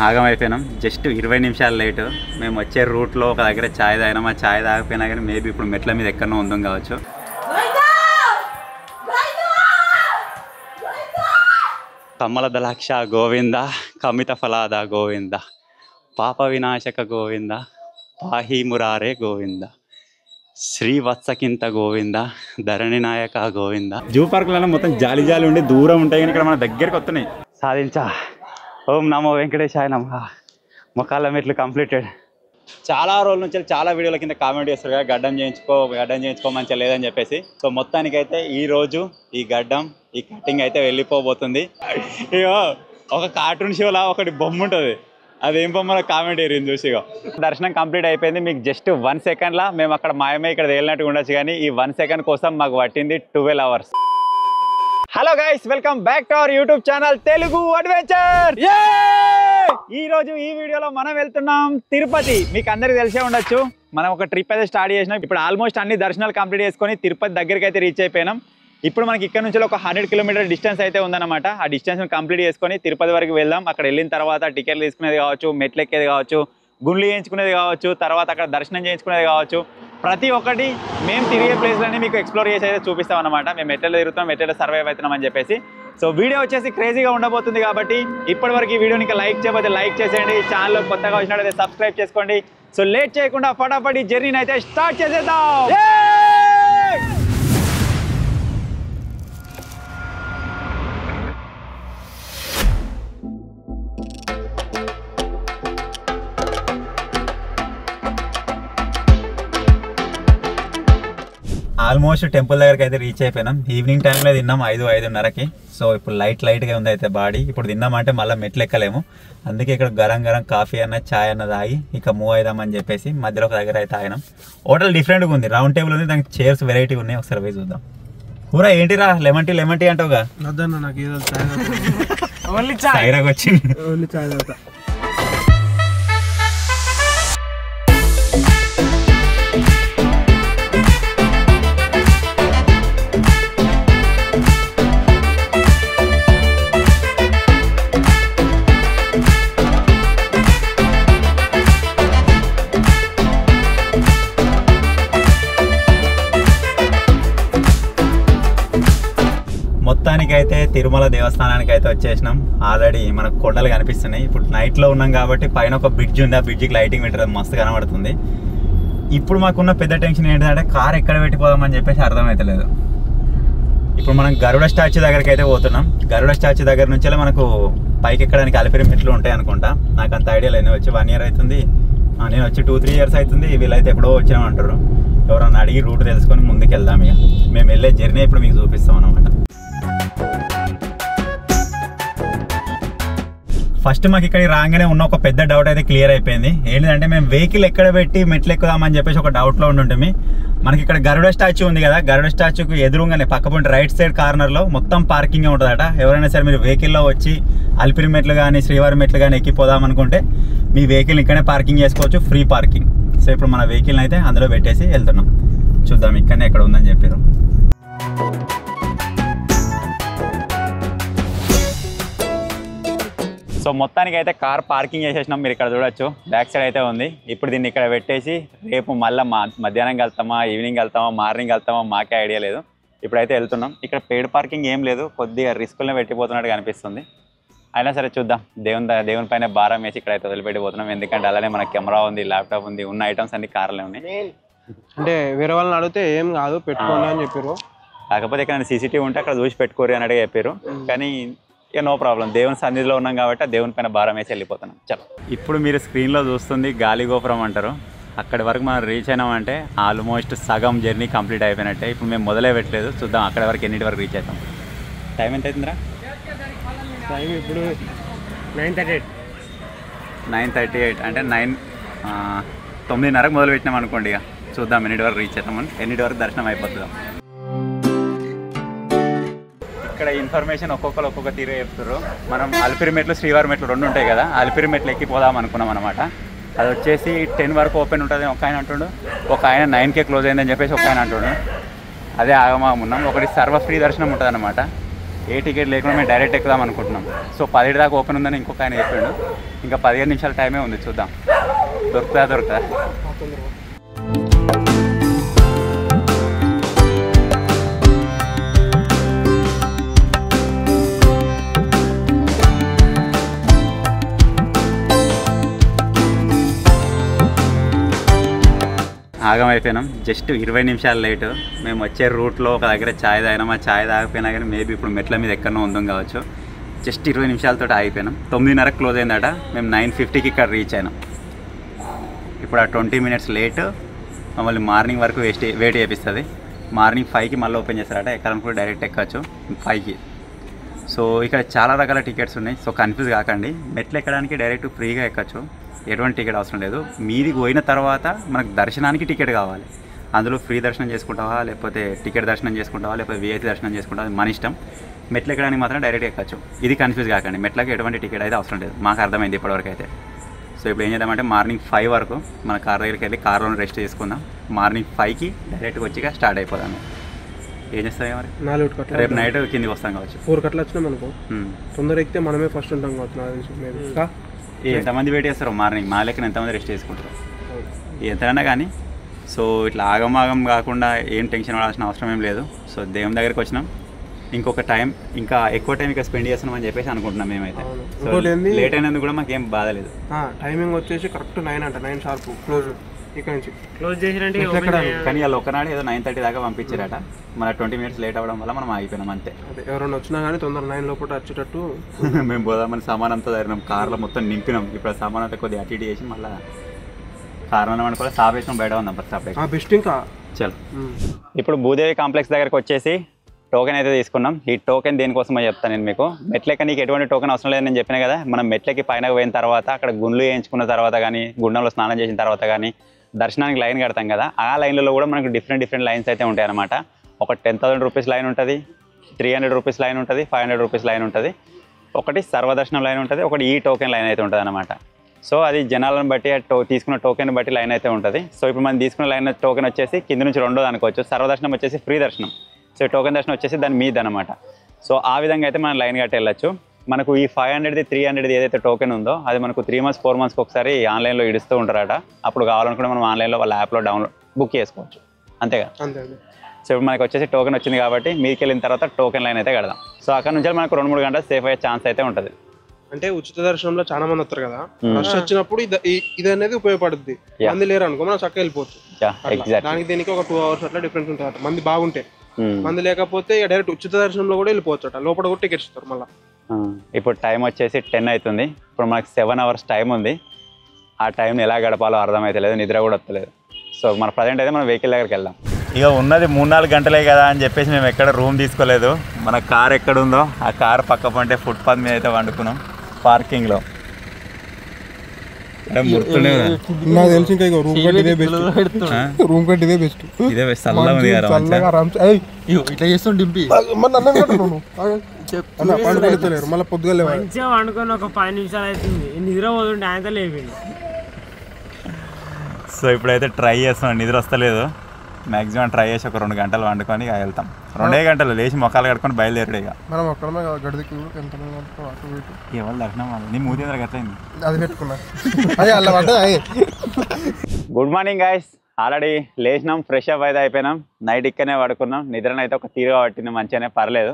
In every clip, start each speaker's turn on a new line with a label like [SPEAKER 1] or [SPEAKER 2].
[SPEAKER 1] ఆగమైపోయినాం. Just 20 నిమిషాలు late. మేము వచ్చే రూట్లో ఒక దగ్గర ఛాయ్ తాగినాం. ఆ ఛాయ్ తాగిపోయినా కానీ మేబీ ఇప్పుడు మెట్ల మీద ఎక్కడో ఉందాం కావచ్చు. కమ్మల దళాక్ష గోవింద, కమిత ఫలాద గోవింద, పాప వినాశక గోవింద, పాహి మురారే గోవింద, శ్రీవత్సకింత గోవింద, ధరణి నాయక గోవింద. జూ పార్కులలో మొత్తం జాలి జాలి ఉండి దూరం ఉంటాయి కానీ ఇక్కడ మన దగ్గరికి వస్తున్నాయి. సాధించా. ఓం నమో వెంకటేశాయ నమః. మొక్కాల మెట్లు కంప్లీటెడ్. చాలా రోజుల నుంచి చాలా వీడియోల కింద కామెంట్ చేస్తారు కదా, గడ్డం చేయించుకో మంచిగా లేదని చెప్పేసి. సో మొత్తానికైతే ఈరోజు ఈ గడ్డం, ఈ కటింగ్ అయితే వెళ్ళిపోబోతుంది. ఇగో ఒక కార్టూన్ షోలా ఒకటి బొమ్మ ఉంటుంది, అదేం బొమ్మలో కామెంట్ ఏరింది చూసిగా. దర్శనం కంప్లీట్ అయిపోయింది. మీకు జస్ట్ 1 సెకండ్లా మేము అక్కడ మాయమే ఇక్కడ తేలినట్టు ఉండొచ్చు, కానీ ఈ 1 సెకండ్ కోసం మాకు పట్టింది 12 hours. Hello guys, welcome back to our YouTube channel Telugu adventure. ఈ రోజు ఈ వీడియోలో మనం వెళ్తున్నాం తిరుపతి. మీకు అందరికీ తెలిసే ఉండొచ్చు, మనం ఒక ట్రిప్ అయితే స్టార్ట్ చేసినాం. ఇప్పుడు ఆల్మోస్ట్ అన్ని దర్శనాలు కంప్లీట్ చేసుకొని తిరుపతి దగ్గరికి అయితే రీచ్ అయిపోయినాం. ఇప్పుడు మనకి ఇక్కడ నుంచి ఒక 100 కిలోమీటర్ డిస్టెన్స్ అయితే ఉందన్నమాట. ఆ డిస్టెన్స్ కంప్లీట్ చేసుకొని తిరుపతి వరకు వెళ్దాం. అక్కడ వెళ్ళిన తర్వాత టికెట్లు తీసుకునేది కావచ్చు, మెట్లు ఎక్కేది కావచ్చు, గుండ్లు చేయించుకునేది కావచ్చు, తర్వాత అక్కడ దర్శనం చేయించుకునేది కావచ్చు, ప్రతి ఒక్కటి మేము తిరిగే ప్లేస్లన్నీ మీకు ఎక్స్ప్లోర్ చేసి అయితే చూపిస్తాం అనమాట. మేము ఎట్లా తిరుగుతాం, ఎట్లా సర్వైవ్ అవుతున్నాం అని చెప్పేసి. సో వీడియో వచ్చేసి క్రేజీగా ఉండబోతుంది కాబట్టి ఇప్పటివరకు ఈ వీడియోని ఇంకా లైక్ చేయకపోతే లైక్ చేసేయండి. ఛానల్లో కొత్తగా వచ్చినట్లయితే సబ్స్క్రైబ్ చేసుకోండి. సో లేట్ చేయకుండా ఫటాఫట్ ఈ జర్నీని అయితే స్టార్ట్ చేసేద్దాం. ఆల్మోస్ట్ టెంపుల్ దగ్గరికి అయితే రీచ్ అయిపోయినాం. ఈవినింగ్ టైంలో తిన్నాం 5-5:30కి. సో ఇప్పుడు లైట్గా ఉంది అయితే బాడీ. ఇప్పుడు తిన్నామంటే మళ్ళీ మెట్లు ఎక్కలేము, అందుకే ఇక్కడ గరం కాఫీ అన్న ఛాయ్ అన్న తాగి ఇక మూవ్ అవుదామని చెప్పేసి మధ్యలో ఒక దగ్గర అయితే ఆగినాం. హోటల్ డిఫరెంట్గా ఉంది, రౌండ్ టేబుల్ ఉంది, దానికి చైర్స్ వెరైటీ ఉన్నాయి. ఒకసారి పోయి చూద్దాం. పూరా ఏంటిరా లెమన్ టీ అంటావుగా, వచ్చింది. మొత్తానికైతే తిరుమల దేవస్థానానికి అయితే వచ్చేసినాం. ఆల్రెడీ మనకు కొండలు కనిపిస్తున్నాయి. ఇప్పుడు నైట్లో ఉన్నాం కాబట్టి పైన ఒక బ్రిడ్జ్ ఉంది, ఆ బ్రిడ్జికి లైటింగ్ పెట్టడం మస్తు కనబడుతుంది. ఇప్పుడు మాకున్న పెద్ద టెన్షన్ ఏంటంటే కార్ ఎక్కడ పెట్టిపోదామని చెప్పేసి అర్థమవుతలేదు. ఇప్పుడు మనం గరుడ స్టాచ్యూ దగ్గరికి అయితే పోతున్నాం. గరుడ స్టాచ్యూ దగ్గర నుంచే మనకు పైకి ఎక్కడానికి అలిపిరి మెట్లు ఉంటాయి అనుకుంటా, నాకు అంత ఐడియా లేదు. వచ్చి 1 year అవుతుంది, నేను వచ్చి 2-3 years అవుతుంది. వీళ్ళైతే ఎప్పుడో వచ్చామంటారు. ఎవరన్నా అడిగి రూట్ తెలుసుకొని ముందుకు వెళ్దాం. ఇక మేము వెళ్ళే జర్నీ ఇప్పుడు మీకు చూపిస్తాం అనమాట. ఫస్ట్ మాకు ఇక్కడికి రాగానే ఉన్న ఒక పెద్ద డౌట్ అయితే క్లియర్ అయిపోయింది. ఏంటంటే మేము వెహికల్ ఎక్కడ పెట్టి మెట్లు ఎక్కుదామని చెప్పేసి ఒక డౌట్లో ఉంటుంటే, మనకి ఇక్కడ గరుడ స్టాచ్యూ ఉంది కదా, గరుడ స్టాచ్యూకి ఎదురుగానే పక్కపొంటి రైట్ సైడ్ కార్నర్లో మొత్తం పార్కింగ్ ఉంటుందట. ఎవరైనా సరే మీరు వెహికల్లో వచ్చి అలిపిరి మెట్లు కానీ శ్రీవారి మెట్లు కానీ ఎక్కిపోదాం అనుకుంటే మీ వెహికల్ ఇక్కడనే పార్కింగ్ చేసుకోవచ్చు, ఫ్రీ పార్కింగ్. సో ఇప్పుడు మన వెహికల్ని అయితే అందులో పెట్టేసి వెళ్తున్నాం. చూద్దాం ఇక్కడనే ఎక్కడ ఉందని చెప్పారు. సో మొత్తానికి అయితే కార్ పార్కింగ్ చేసేసినాం. మీరు ఇక్కడ చూడొచ్చు, బ్యాక్ సైడ్ అయితే ఉంది. ఇప్పుడు దీన్ని ఇక్కడ పెట్టేసి రేపు మళ్ళీ మధ్యాహ్నం వెళ్తామా, ఈవినింగ్ వెళ్తామా, మార్నింగ్ వెళ్తామా మాకే ఐడియా లేదు. ఇప్పుడైతే వెళ్తున్నాం. ఇక్కడ పెయిడ్ పార్కింగ్ ఏం లేదు, కొద్దిగా రిస్కుల్నే పెట్టిపోతున్నట్టు అనిపిస్తుంది. అయినా సరే చూద్దాం. దేవుని పైన భారం వేసి ఇక్కడైతే వదిలిపెట్టిపోతున్నాం. ఎందుకంటే అలానే మన కెమెరా ఉంది, ల్యాప్టాప్ ఉంది, ఉన్న ఐటమ్స్ అన్ని కార్లో ఉన్నాయి.
[SPEAKER 2] అంటే వేరే వాళ్ళని అడిగితే ఏం కాదు పెట్టుకోండి అని చెప్పారు.
[SPEAKER 1] కాకపోతే ఇక్కడ CCTV ఉంటే అక్కడ చూసి పెట్టుకోరు అన్నట్టుగా చెప్పారు. కానీ ఇక నో ప్రాబ్లం, దేవుని సన్నిధిలో ఉన్నాం కాబట్టి ఆ దేవుని పైన భారం వేసి వెళ్ళిపోతున్నాం. చలో, ఇప్పుడు మీరు స్క్రీన్లో చూస్తుంది గాలి గోపురం అంటారు. అక్కడి వరకు మనం రీచ్ అయినామంటే ఆల్మోస్ట్ సగం జర్నీ కంప్లీట్ అయిపోయినట్టే. ఇప్పుడు మేము మొదలే పెట్టలేదు, చూద్దాం అక్కడి వరకు ఎన్నింటి వరకు రీచ్ అవుతాం. టైం ఎంత అవుతుందిరా?
[SPEAKER 2] టైం ఇప్పుడు 9:38.
[SPEAKER 1] 9:38 అంటే 9:30కు మొదలు పెట్టినాం అనుకోండి. ఇక చూద్దాం ఎన్నింటి వరకు రీచ్ అవుతామని, ఎన్నింటి వరకు దర్శనం అయిపోతుందాం. ఇక్కడ ఇన్ఫర్మేషన్ ఒక్కొక్కరు ఒక్కొక్క తీరే చెప్తారు. మనం అలిపిరి మెట్లు శ్రీవారి మెట్లు 2 ఉంటాయి కదా, అలిపిరి మెట్లు ఎక్కిపోదాం అనుకున్నాం అనమాట. అది వచ్చేసి 10 వరకు ఓపెన్ ఉంటుంది ఒక ఆయన అంటుండు, ఒక ఆయన 9కే క్లోజ్ అయిందని చెప్పేసి ఒక ఆయన అంటుండు. అదే ఆగమాగం ఉన్నాం. ఒకటి సర్వ ఫ్రీ దర్శనం ఉంటుంది అనమాట. ఏ టికెట్ లేకుండా మేము డైరెక్ట్ ఎక్కుదాం అనుకుంటున్నాం. సో 10 దాకా ఓపెన్ ఉందని ఇంకొక ఆయన చెప్పాడు. ఇంకా 15 నిమిషాల టైమే ఉంది, చూద్దాం దొరుకుతా. ఆగం అయిపోయినాం, జస్ట్ 20 నిమిషాలు లేటు. మేము వచ్చే రూట్లో ఒక దగ్గర ఛాయ్ తాగినాం. ఆ ఛాయ్ తాగిపోయినా కానీ మేబీ ఇప్పుడు మెట్ల మీద ఎక్కడో ఉందాం కావచ్చు. జస్ట్ 20 నిమిషాలతో ఆగిపోయినాం. 9:30 క్లోజ్ అయిందట. మేము 9:50కి ఇక్కడ రీచ్ అయినాం. ఇప్పుడు ఆ 20 మినిట్స్ లేట్ మమ్మల్ని మార్నింగ్ వరకు వెయిట్ చేపిస్తుంది. మార్నింగ్ 5కి మళ్ళీ ఓపెన్ చేస్తారట. ఎక్కాలనుకుంటే డైరెక్ట్ ఎక్కచ్చు 5కి. సో ఇక్కడ చాలా రకాల టికెట్స్ ఉన్నాయి. సో కన్ఫ్యూజ్ కాకండి. మెట్లు ఎక్కడానికి డైరెక్ట్ ఫ్రీగా ఎక్కచ్చు, ఎటువంటి టికెట్ అవసరం లేదు. మీదికి పోయిన తర్వాత మనకు దర్శనానికి టికెట్ కావాలి. అందులో ఫ్రీ దర్శనం చేసుకుంటావా, లేకపోతే టికెట్ దర్శనం చేసుకుంటావా, లేకపోతే విఐపి దర్శనం చేసుకుంటావా, మన ఇష్టం. మెట్లు ఎక్కడానికి మాత్రం డైరెక్ట్ ఎక్కచ్చు. ఇది కన్ఫ్యూజ్ కాకండి. మెట్లకి ఎటువంటి టికెట్ అయితే అవసరం లేదు, మాకు అర్థమైంది ఇప్పటివరకు అయితే. సో ఇప్పుడు ఏం చేద్దామంటే మార్నింగ్ 5 వరకు మన కార్ దగ్గరికి వెళ్ళి కార్లో రెస్ట్ చేసుకుందాం. మార్నింగ్ 5కి డైరెక్ట్గా వచ్చి స్టార్ట్ అయిపోదాము. ఏం చేస్తాం మరి?
[SPEAKER 2] 4
[SPEAKER 1] రేపు నైట్ కిందికి వస్తాం కావచ్చు.
[SPEAKER 2] 4 గంటలు వచ్చినాం అనుకో, తొందర ఎక్కితే మనమే ఫస్ట్ ఉంటాం కావచ్చు.
[SPEAKER 1] ఎంతమంది వెయిట్ చేస్తారు మార్నింగ్? మా లెక్కన ఎంతమంది రెస్ట్ చేసుకుంటారు ఎంతైనా కానీ. సో ఇట్లా ఆగమాగం కాకుండా ఏం టెన్షన్ పడాల్సిన అవసరం ఏం లేదు. సో దేవుని దగ్గరికి వచ్చినాం, ఇంకొక టైం ఇంకా ఎక్కువ టైం ఇక్కడ స్పెండ్ చేస్తున్నాం అని చెప్పేసి అనుకుంటున్నాం మేమైతే. సో లేట్ అయినందుకు కూడా మాకేం బాధ లేదు.
[SPEAKER 2] టైమింగ్ వచ్చేసి కరెక్ట్ 9 అంట, 9 షార్ప్ క్లోజ్. ఇక్కడ నుంచి
[SPEAKER 3] క్లోజ్ చేసినట్టే.
[SPEAKER 1] కానీ వాళ్ళు ఒకనాడు ఏదో 9:30 దాకా పంపించారట. మన 20 మినిట్స్ లేట్ అవ్వడం వల్ల మనం ఆగిపోయినాం అంతే.
[SPEAKER 2] ఎవరైనా వచ్చినా కానీ తొందర 9 లోపల వచ్చేటట్టు
[SPEAKER 1] మేము పోదామని సామాన్ అంతా ధరినాం, కార్లో మొత్తం నింపినాం. ఇప్పుడు సామాన్ అంతా కొద్దిగా అటు ఇటు చేసి మళ్ళీ కారణం అనుకోవాలి సాపేసిన బయట ఉందాం ఫస్ట్.
[SPEAKER 2] బెస్ట్ ఇంకా
[SPEAKER 1] చలో. ఇప్పుడు భూదేవి కాంప్లెక్స్ దగ్గరకు వచ్చేసి టోకెన్ అయితే తీసుకున్నాం. ఈ టోకెన్ దేనికోసమో చెప్తాను నేను మీకు. మెట్లెక్క నీకు ఎటువంటి టోకెన్ అవసరం లేదని నేను చెప్పిన కదా. మనం మెట్లకి పైన పోయిన తర్వాత అక్కడ గుండ్లు వేయించుకున్న తర్వాత కానీ, గుండంలో స్నానం చేసిన తర్వాత కానీ దర్శనానికి లైన్ కడతాం కదా, ఆ లైన్లలో కూడా మనకు డిఫరెంట్ లైన్స్ అయితే ఉంటాయి అన్నమాట. ఒక 10,000 రూపీస్ లైన్ ఉంటుంది, 300 రూపీస్ లైన్ ఉంటుంది, 500 రూపీస్ లైన్ ఉంటుంది, ఒకటి సర్వదర్శనం లైన్ ఉంటుంది, ఒకటి ఈ టోకెన్ లైన్ అయితే ఉంటుంది అన్నమాట. సో అది జనాలను బట్టి తీసుకున్న టోకెన్ బట్టి లైన్ అయితే ఉంటుంది. సో ఇప్పుడు మనం తీసుకున్న లైన్ టోకెన్ వచ్చేసి కింద నుంచి 2వ అనుకోవచ్చు. సర్వదర్శనం వచ్చేసి ఫ్రీ దర్శనం. సో టోకెన్ దర్శనం వచ్చేసి దాని మీద అనమాట. సో ఆ విధంగా అయితే మనం లైన్ కట్టి వెళ్ళచ్చు. మనకు ఈ 500ది 300ది ఏదైతే టోకెన్ ఉందో అది మనకు 3 months 4 monthsకి ఒకసారి ఆన్లైన్లో ఇడుస్తూ ఉంటారట. అప్పుడు కావాలనుకుంటే మనం ఆన్లైన్లో వాళ్ళ యాప్లో బుక్ చేసుకోవచ్చు, అంతేగా. సో ఇప్పుడు మనకు వచ్చేసి టోకెన్ వచ్చింది కాబట్టి మీదకి వెళ్ళిన తర్వాత టోకెన్ లైన్ అయితే కడదాం. సో అక్కడ నుంచి మనకు 2-3 గంటలు సేఫ్ అయ్యే ఛాన్స్ అయితే ఉంటుంది.
[SPEAKER 2] అంటే ఉచిత దర్శనంలో చాలా మంది వస్తారు కదా, రష్ వచ్చినప్పుడు ఇది అనేది ఉపయోగపడుతుంది. మంది లేరు అనుకో మనం చక్కగా వెళ్ళిపోవచ్చు. దానికి దీనికి ఒక 2 hours అట్లా డిఫరెన్స్ ఉంటుంది మంది బాగుంటే. మంది లేకపోతే డైరెక్ట్ ఉచిత దర్శనంలో కూడా వెళ్ళిపోవచ్చు అట, లోపల కూడా టికెట్స్ ఇస్తారు మళ్ళీ.
[SPEAKER 1] ఇప్పుడు టైం వచ్చేసి 10 అవుతుంది. ఇప్పుడు మనకు 7 hours టైం ఉంది. ఆ టైంని ఎలా గడపాలో అర్థమైతే లేదు, నిద్ర కూడా వస్తలేదు. సో మన ప్రజెంట్ అయితే మనం వెహికల్ దగ్గరికి వెళ్దాం. ఇక ఉన్నది 3-4 గంటలే కదా అని చెప్పేసి మేము ఎక్కడ రూమ్ తీసుకోలేదు. మన కార్ ఎక్కడుందో ఆ కార్ పక్క పంటే ఫుట్పాత్ మీద అయితే వండుకున్నాం పార్కింగ్లో.
[SPEAKER 2] నాకు తెలిసి ఇంకా రూమ్ కంటే ఇదే బెస్ట్.
[SPEAKER 1] ఇదే బెస్ట్. చల్లగా ఉంది కదా,
[SPEAKER 3] ఇట్లా చేస్తాం డింపి
[SPEAKER 2] మళ్ళీ పొద్దుగా
[SPEAKER 3] మంచిగా వండుకొని ఒక 10 నిమిషాలు అవుతుంది. నిద్ర పోతుంటే ఆయన లేపిండు.
[SPEAKER 1] సో ఇప్పుడైతే ట్రై చేస్తున్నాం, నిద్ర వస్తలేదు. మ్యాక్సిమం ట్రై చేసి ఒక 2 గంటలు వండుకొని ఇక వెళ్తాం. 2 గంటలు లేచి మొక్కలు కట్టుకొని బయలుదేరాడు. ఇక
[SPEAKER 2] మనం అక్కడ
[SPEAKER 1] ఎవరు దర్శనం నీ మూతి ఎట్లయింది
[SPEAKER 2] అది పెట్టుకున్నా.
[SPEAKER 1] Good morning guys. ఆల్రెడీ లేచినాం, ఫ్రెష్ అప్ అయితే అయిపోయినాం. నైట్ ఇక్కడనే పడుకున్నాం. నిద్రనైతే ఒక తీరుగా పట్టింది, మంచిగానే పర్లేదు.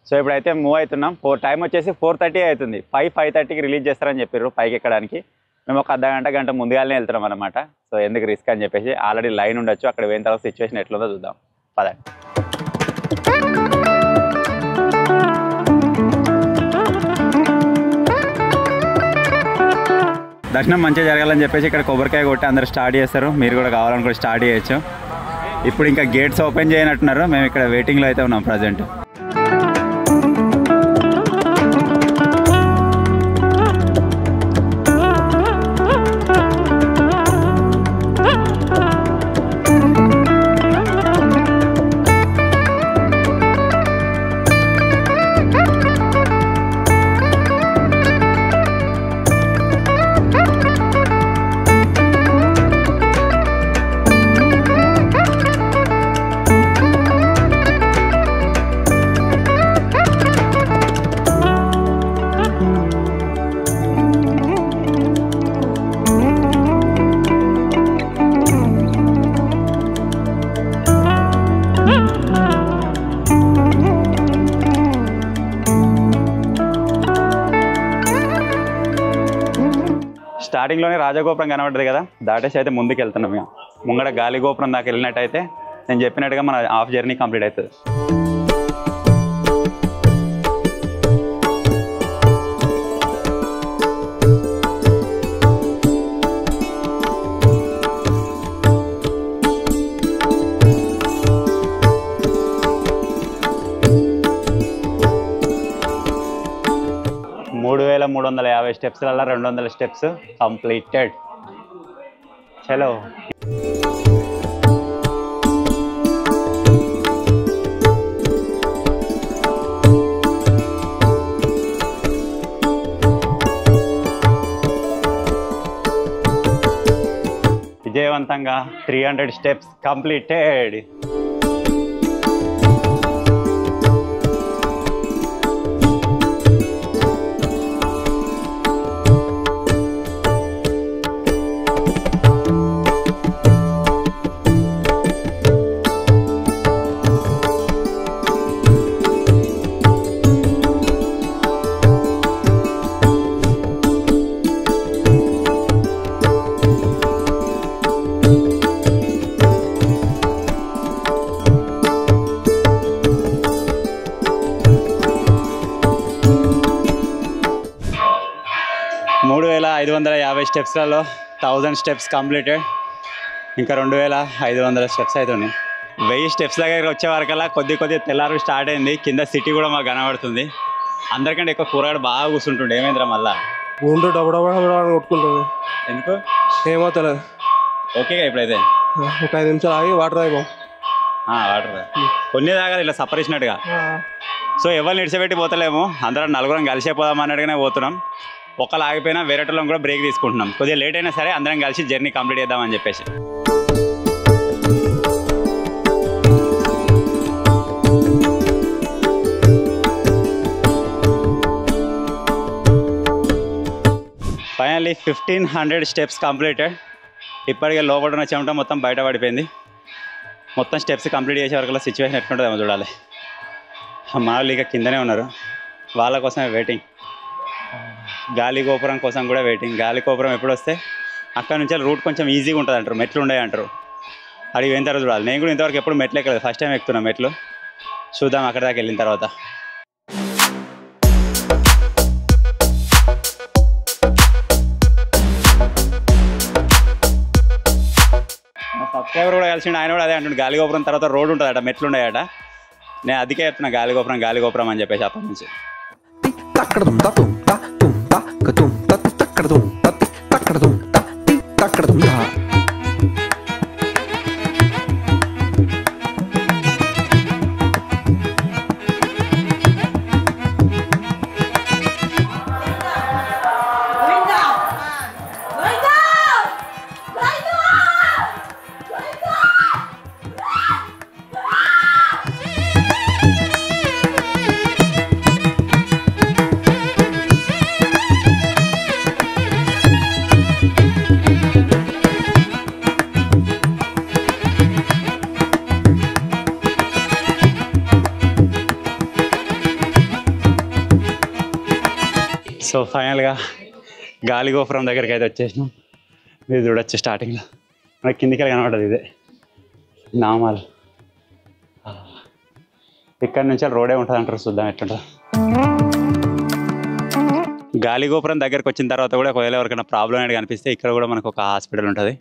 [SPEAKER 1] సో ఇప్పుడైతే మూవ్ అవుతున్నాం. టైం వచ్చేసి 4:30 అవుతుంది. 5:30కి రిలీజ్ చేస్తారని చెప్పారు పైకి ఎక్కడానికి. మేము ఒక గంట ముందుగానే వెళ్తున్నాం అనమాట. సో ఎందుకు రిస్క్ అని చెప్పేసి ఆల్రెడీ లైన్ ఉండొచ్చు. అక్కడ పోయిన తర్వాత సిచ్యువేషన్ ఎట్లుందో చూద్దాం, పదండి. దర్శనం మంచిగా జరగాలని చెప్పేసి ఇక్కడ కొబ్బరికాయ కొట్టి అందరూ స్టార్ట్ చేస్తారు. మీరు కూడా కావాలనుకుంటే స్టార్ట్ చేయొచ్చు. ఇప్పుడు ఇంకా గేట్స్ ఓపెన్ చేయనట్టున్నారు. మేము ఇక్కడ వెయిటింగ్లో అయితే ఉన్నాం ప్రజెంట్. స్టార్టింగ్లోనే రాజగోపురం కనబడ్డది కదా, దాటేసి అయితే ముందుకు వెళ్తున్నాం. మేము ముంగడ గాలి గోపురం దాకా వెళ్ళినట్టయితే నేను చెప్పినట్టుగా మన హాఫ్ జర్నీ కంప్లీట్ అవుతుంది. మూడు 350 స్టెప్స్లలో 200 స్టెప్స్ కంప్లీటెడ్. చలో విజయవంతంగా 300 స్టెప్స్ కంప్లీటెడ్. స్టెప్స్లలో 1000 steps completed. ఇంకా 2500 స్టెప్స్ అయితే ఉన్నాయి. 1000 స్టెప్స్ దగ్గర వచ్చే వరకల్లా కొద్ది తెల్లారు స్టార్ట్ అయింది. కింద సిటీ కూడా మాకు కనబడుతుంది. అందరికంటే ఎక్కువ కూరగాడు బాగా కూర్చుంటుండే. ఏమైందిరా మళ్ళా
[SPEAKER 2] గుండు డబ్బా కొట్టుకుంటుంది.
[SPEAKER 1] ఎందుకు
[SPEAKER 2] ఏమో తెలియదు.
[SPEAKER 1] ఓకేగా ఇప్పుడైతే
[SPEAKER 2] ఒక 5 నిమిషాలు ఆగి వాటర్ తాగిపో.
[SPEAKER 1] వాటర్ కొన్ని తాగాలి ఇలా సపరేసినట్టుగా. సో ఎవరిని ఇడిచిపెట్టి పోతలేము, అందరం నలుగురం కలిసిపోదాం అన్నట్టుగానే పోతున్నాం. ఒకళ్ళు ఆగిపోయినా వేరేటోళ్ళం కూడా బ్రేక్ తీసుకుంటున్నాం. కొద్దిగా లేట్ అయినా సరే అందరం కలిసి జర్నీ కంప్లీట్ చేద్దామని చెప్పేసి. Finally 1500 steps completed. ఇప్పటికే లోపల ఉన్న చెమట మొత్తం బయట పడిపోయింది. మొత్తం స్టెప్స్ కంప్లీట్ చేసే వరకు సిచ్యువేషన్ ఎట్లుంటుందేమో చూడాలి. మా వాళ్ళు ఇక కిందనే ఉన్నారు, వాళ్ళ కోసమే వెయిటింగ్. గాలి గోపురం కోసం కూడా వెయిటింగ్. గాలి గోపురం ఎప్పుడు వస్తే అక్కడ నుంచి రూట్ కొంచెం ఈజీగా ఉంటుంది అంటారు, మెట్లు ఉన్నాయి అంటారు. అడిగి పోయిన తర్వాత చూడాలి. నేను కూడా ఇంతవరకు ఎప్పుడు మెట్లు ఎక్కలేదు, ఫస్ట్ టైం ఎక్కుతున్నా మెట్లు. చూద్దాం అక్కడ దాకా వెళ్ళిన తర్వాత. సబ్స్క్రైబర్ కూడా కలిసి ఆయన కూడా అదే అంటుండే, గాలి గోపురం తర్వాత రోడ్ ఉంటుందట, మెట్లు ఉన్నాయట. నేను అదికే చెప్తున్నా గాలి గోపురం అని చెప్పేసి అప్పటి నుంచి. సో ఫైనల్గా గాలి గోపురం దగ్గరికి అయితే వచ్చేసినాం. మీరు చూడొచ్చు స్టార్టింగ్లో మనకి కిందికి కనబడదు, ఇదే నామాలు. ఇక్కడ నుంచి రోడే ఉంటుంది అంటారు, చూద్దాం ఎట్లుంటుంది. గాలి గోపురం దగ్గరికి వచ్చిన తర్వాత కూడా ఒకవేళ ఎవరికైనా ప్రాబ్లం అనేది కనిపిస్తే ఇక్కడ కూడా మనకు ఒక హాస్పిటల్ ఉంటుంది,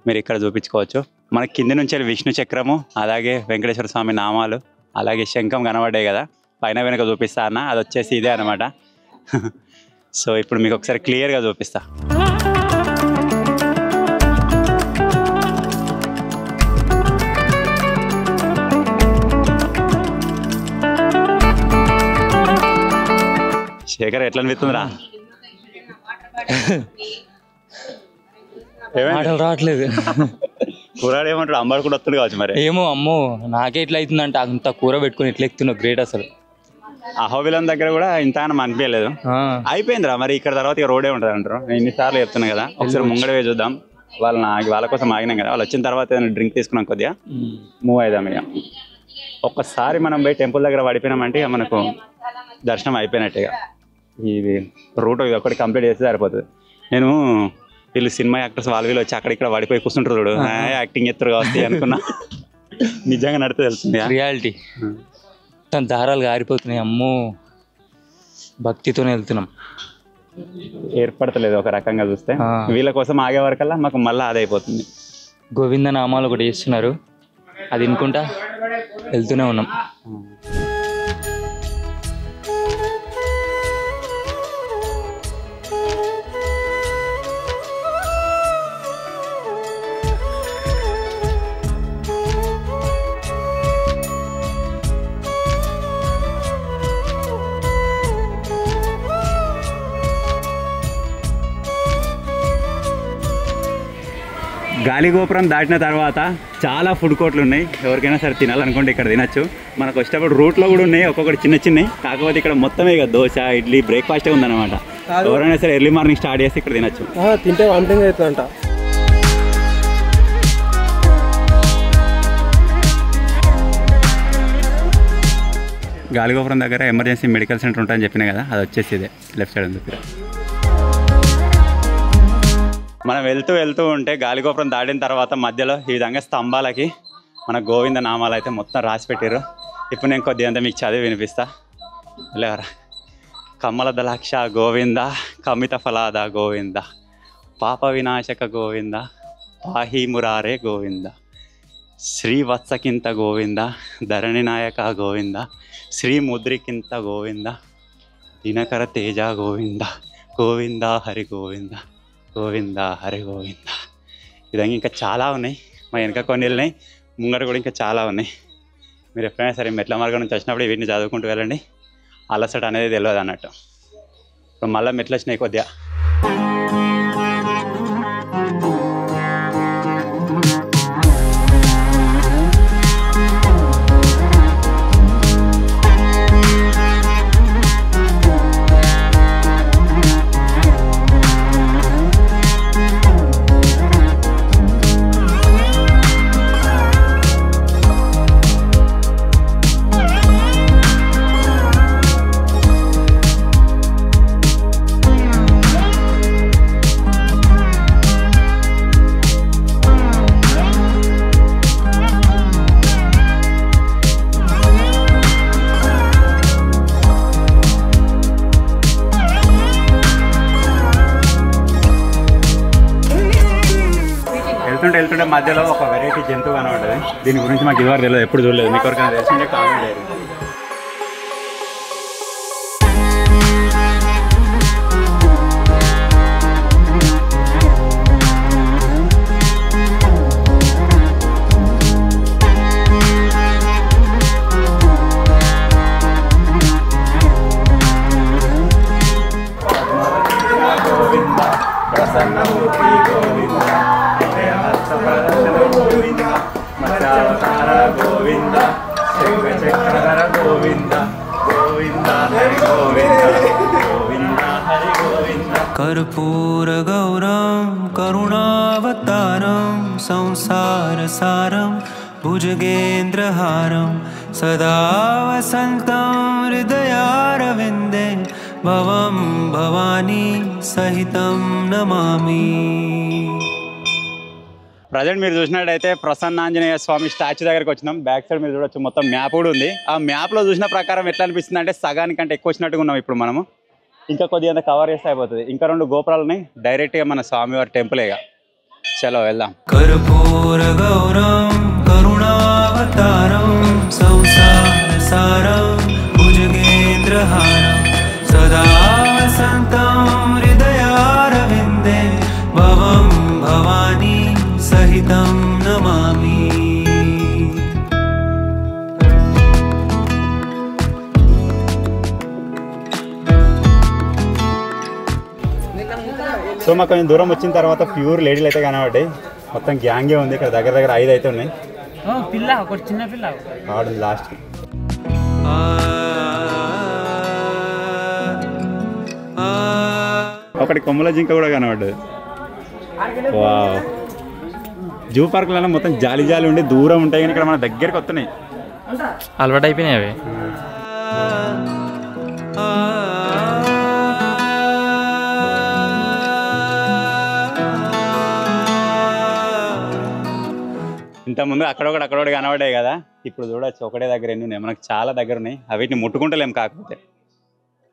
[SPEAKER 1] మీరు ఇక్కడ చూపించుకోవచ్చు. మనకి కింది నుంచి విష్ణు చక్రము, అలాగే వెంకటేశ్వర స్వామి నామాలు, అలాగే శంఖం కనబడ్డాయి కదా, పైన వెనక చూపిస్తా అన్న, అది వచ్చేసి ఇదే అనమాట. సో ఇప్పుడు మీకు ఒకసారి క్లియర్గా చూపిస్తా. శేఖర్ ఎట్లా అనిపిస్తుందిరా?
[SPEAKER 4] మాటలు రావట్లేదు.
[SPEAKER 1] కూరాడు ఏమంటాడు, అమ్మాడు కూడా వస్తుంది కావచ్చు మరి.
[SPEAKER 4] ఏమో అమ్మో, నాకే ఎట్లా అవుతుందంటే అంత కూర పెట్టుకుని ఎట్లా ఎక్కుతున్నావు, గ్రేట్ అసలు.
[SPEAKER 1] అహోబిలం దగ్గర కూడా ఇంత అనిపించలేదు, అయిపోయిందిరా. మరి ఇక్కడ తర్వాత ఇక రోడే ఉంటుంది అంటారు. నేను ఇన్నిసార్లు చెప్తున్నా కదా, ఒకసారి ముంగడవే చూద్దాం. వాళ్ళ కోసం ఆగినాం కదా, వాళ్ళు వచ్చిన తర్వాత ఏదైనా డ్రింక్ తీసుకున్నాం, కొద్దిగా మూవ్ అవుదాం. ఇక ఒక్కసారి మనం పోయి టెంపుల్ దగ్గర పడిపోయినామంటే ఇక మనకు దర్శనం అయిపోయినట్టుగా. ఇది రూట్ ఇది ఒకటి కంప్లీట్ చేస్తే సరిపోతుంది. నేను వీళ్ళు సినిమా యాక్టర్స్ వీళ్ళు వచ్చి అక్కడ ఇక్కడ పడిపోయి కూర్చుంటారు, యాక్టింగ్ ఎత్తురు కావచ్చు అనుకున్నా. నిజంగా నడితే తెలుస్తుంది
[SPEAKER 4] రియాలిటీ. తన దారాలు గారిపోతున్నాయి, అమ్మో భక్తితోనే వెళ్తున్నాం.
[SPEAKER 1] ఏర్పడతలేదు ఒక రకంగా చూస్తే. వీళ్ళ కోసం ఆగే వరకల్లా మాకు మళ్ళీ అదైపోతుంది.
[SPEAKER 4] గోవింద నామాలు ఒకటి చేస్తున్నారు, అది వినుకుంటా వెళ్తూనే ఉన్నాం.
[SPEAKER 1] గాలిగోపురం దాటిన తర్వాత చాలా ఫుడ్ కోర్ట్లు ఉన్నాయి. ఎవరికైనా సరే తినాలనుకుంటే ఇక్కడ తినచ్చు. మనకు వచ్చేటప్పుడు రూట్లో కూడా ఉన్నాయి, ఒక్కొక్కటి చిన్న చిన్నవి. కాకపోతే ఇక్కడ మొత్తమే ఇక దోశ, ఇడ్లీ, బ్రేక్ఫాస్టే ఉందన్నమాట. ఎవరైనా సరే ఎర్లీ మార్నింగ్ స్టార్ట్ చేసి ఇక్కడ తినచ్చు.
[SPEAKER 2] తింటే వామిటింగ్ అవుతుందంట.
[SPEAKER 1] గాలిగోపురం దగ్గర ఎమర్జెన్సీ మెడికల్ సెంటర్ ఉంటాయని చెప్పినా కదా, అది వచ్చేసి ఇదే లెఫ్ట్ సైడ్ ఉంది. మనం వెళ్తూ ఉంటే గాలిగోపురం దాటిన తర్వాత మధ్యలో ఈ విధంగా స్తంభాలకి మన గోవింద నామాలు అయితే మొత్తం రాసి పెట్టారు. ఇప్పుడు నేను కొద్దిగా అంతా మీకు చదివి వినిపిస్తా. లేవరా. కమ్మల దళాక్ష గోవింద, కమిత ఫలాద గోవింద, పాప వినాశక గోవింద, పాహి మురారే గోవింద, శ్రీవత్సకింత గోవింద, ధరణి నాయక గోవింద, శ్రీ ముద్రికింత గోవింద, దినకర తేజ గోవింద, గోవింద హరి గోవింద, గోవింద హరి గోవింద. విధంగా ఇంకా చాలా ఉన్నాయి. మా వెనక కొన్ని వెళ్ళినాయి, ముంగట కూడా ఇంకా చాలా ఉన్నాయి. మీరు ఎప్పుడైనా సరే మెట్ల మార్గం నుంచి వచ్చినప్పుడు వీటిని చదువుకుంటూ వెళ్ళండి. అలసట అనేది తెలియదు అన్నట్టు. ఇప్పుడు మళ్ళీ మెట్లు వచ్చినాయి కొద్దిగా. వెళ్తుంటే మధ్యలో ఒక వెరైటీ జంతువు కనబడ్డది. దీని గురించి మాకు ఇదివరకు తెలియదు, ఎప్పుడు చూడలేదు. మీకు ఎవరికైనా తెలిసిందే కామెంట్ చేయండి.
[SPEAKER 5] कर्पूर गौरम करुणावतारम संसार सारम भुजगेन्द्रहारम सदा वसन्तं हृदयारविन्दे भवं भवानी सहितं नमामि.
[SPEAKER 1] ప్రజెంట్ మీరు చూసినట్టయితే ప్రసన్నాంజనేయ స్వామి స్టాచ్యూ దగ్గరికి వచ్చినాం. బ్యాక్ సైడ్ మీరు చూడొచ్చు, మొత్తం మ్యాప్ కూడా ఉంది. ఆ మ్యాప్లో చూసిన ప్రకారం ఎట్లా అనిపిస్తుంది అంటే సగానికంటే ఎక్కువ వచ్చినట్టుగా ఉన్నాం ఇప్పుడు మనము. ఇంకా కొద్దిగా కవర్ చేస్తే అయిపోతుంది. ఇంకా 2 గోపురాలని డైరెక్ట్గా మన స్వామివారి టెంపులేగా. చలో వెళ్దాం.
[SPEAKER 5] कर्पूर गौरम करुणावतारम संसार सारम भुजगेन्द्रहारम सदा वसन्तं हृदयारविन्दे भवं भवानी सहितं नमामि.
[SPEAKER 1] సో మాకు కొంచెం దూరం వచ్చిన తర్వాత ప్యూర్ లేడీలు అయితే కనబడ్డాయి. మొత్తం గ్యాంగే ఉంది. ఇక్కడ దగ్గర 5 అయితే ఉన్నాయి.
[SPEAKER 3] పిల్ల ఒక చిన్న పిల్ల
[SPEAKER 1] ఆడు లాస్ట్. ఒకటి కొమ్మల జింక కూడా కనబడ్డది. వావ్. జూ పార్కులలో మొత్తం జాలి జాలి ఉండి దూరం ఉంటాయి, కానీ ఇక్కడ మన దగ్గరికి వస్తున్నాయి.
[SPEAKER 4] అలవాటు అయిపోయినాయి అవి.
[SPEAKER 1] ఇంతకుముందు అక్కడొకటి కనబడే కదా, ఇప్పుడు చూడొచ్చు ఒకటే దగ్గర ఎన్ని ఉన్నాయి, మనకు చాలా దగ్గర ఉన్నాయి. వీటిని ముట్టుకుంటలేం. కాకపోతే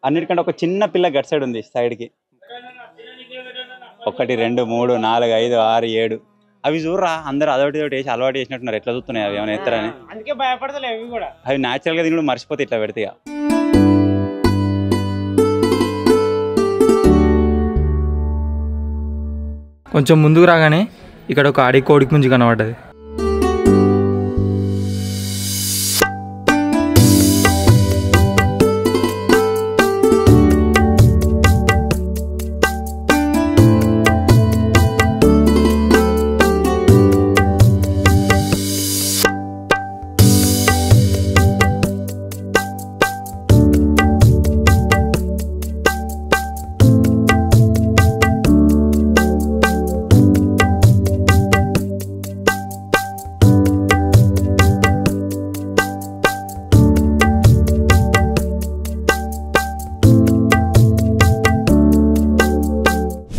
[SPEAKER 1] అన్నిటికంటే ఒక చిన్న పిల్ల గట్ సైడ్ ఉంది సైడ్కి. 1 2 3 4 5 6 7 అవి చూడరా, అందరూ అదొకటి వేసి అలవాటు చేసినట్టున్నారు. ఎట్లా చూస్తున్నాయి అవి ఏమైనా ఎత్తారని.
[SPEAKER 3] అందుకే భయపడతలే అవి కూడా.
[SPEAKER 1] అవి న్యాచురల్గా దీని కూడా మర్చిపోతే ఇట్లా పెడితే.
[SPEAKER 4] కొంచెం ముందుకు రాగానే ఇక్కడ ఒక ఆడి కోడి పుంజు కనబడ్డది.